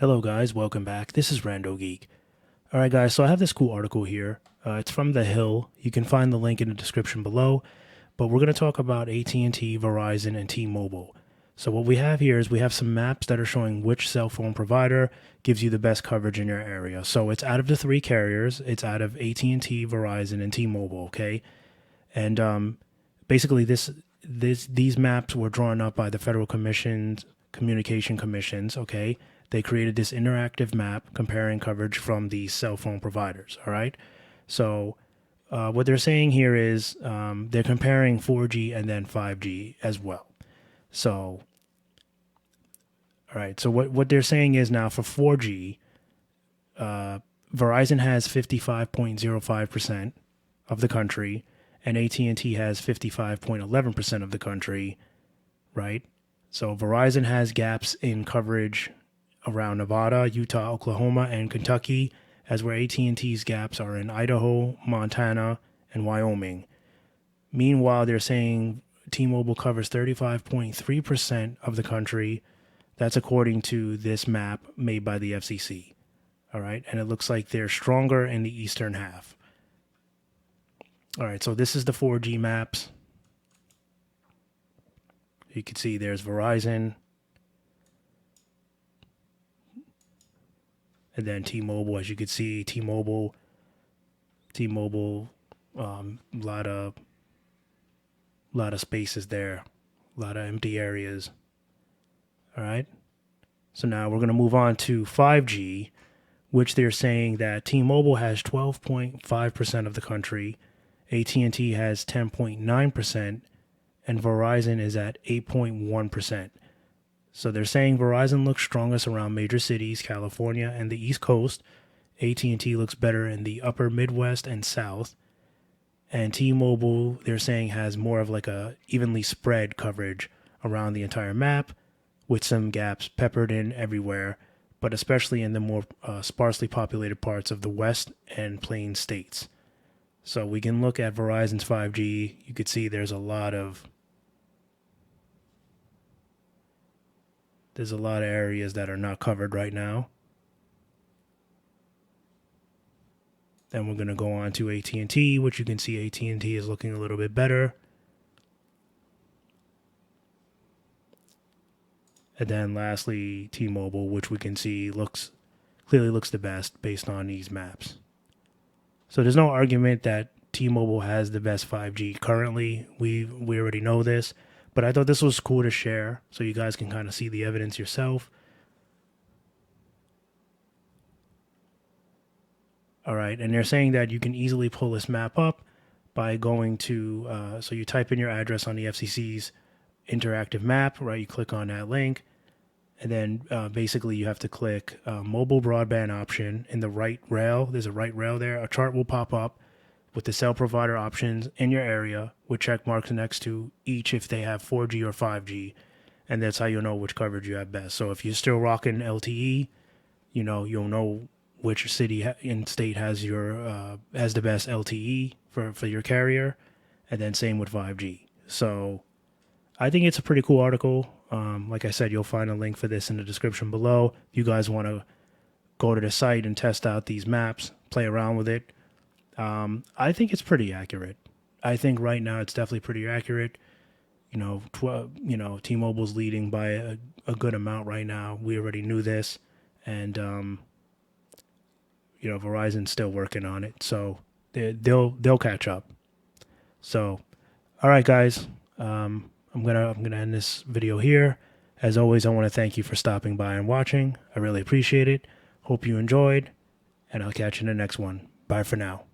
Hello guys, welcome back. This is RandoGEEK. Alright guys, so I have this cool article here. It's from The Hill. You can find the link in the description below. But we're going to talk about AT&T, Verizon, and T-Mobile. So what we have here is we have some maps that are showing which cell phone provider gives you the best coverage in your area. So it's out of the three carriers. It's out of AT&T, Verizon, and T-Mobile, okay? And basically these maps were drawn up by the Federal Communication Commissions, okay? They created this interactive map comparing coverage from these cell phone providers. All right. So what they're saying here is they're comparing 4G and then 5G as well. So, all right. So what they're saying is now for 4G, Verizon has 55.05% of the country, and AT&T has 55.11% of the country. Right. So Verizon has gaps in coverage around Nevada, Utah, Oklahoma, and Kentucky, as where AT&T's gaps are in Idaho, Montana, and Wyoming. Meanwhile, they're saying T-Mobile covers 35.3% of the country. That's according to this map made by the FCC. All right, and it looks like they're stronger in the eastern half. All right, so this is the 4G maps. You can see there's Verizon. And then T-Mobile, as you can see, T-Mobile, lot of spaces there, a lot of empty areas. All right. So now we're going to move on to 5G, which they're saying that T-Mobile has 12.5% of the country, AT&T has 10.9%, and Verizon is at 8.1%. So they're saying Verizon looks strongest around major cities, California, and the East Coast. AT&T looks better in the upper Midwest and South. And T-Mobile, they're saying, has more of like a evenly spread coverage around the entire map, with some gaps peppered in everywhere, but especially in the more sparsely populated parts of the West and Plain states. So we can look at Verizon's 5G. You could see there's a lot of areas that are not covered right now. Then we're going to go on to AT&T, which you can see AT&T is looking a little bit better. And then lastly, T-Mobile, which we can see clearly looks the best based on these maps. So there's no argument that T-Mobile has the best 5G currently. We already know this. But I thought this was cool to share so you guys can kind of see the evidence yourself. All right, and they're saying that you can easily pull this map up by going to, so you type in your address on the FCC's interactive map, right? You click on that link, and then basically you have to click mobile broadband option in the right rail. There's a right rail there. A chart will pop up with the cell provider options in your area with check marks next to each if they have 4G or 5G. And that's how you'll know which coverage you have best. So if you're still rocking LTE, you'll know which city and state has has the best LTE for your carrier. And then same with 5G. So I think it's a pretty cool article. Like I said, you'll find a link for this in the description below. If you guys want to go to the site and test out these maps, play around with it. I think it's pretty accurate. I think right now it's definitely pretty accurate. T-Mobile's leading by a good amount right now. We already knew this, and Verizon's still working on it, so they'll catch up. So, all right, guys, I'm gonna end this video here. As always, I want to thank you for stopping by and watching. I really appreciate it. Hope you enjoyed, and I'll catch you in the next one. Bye for now.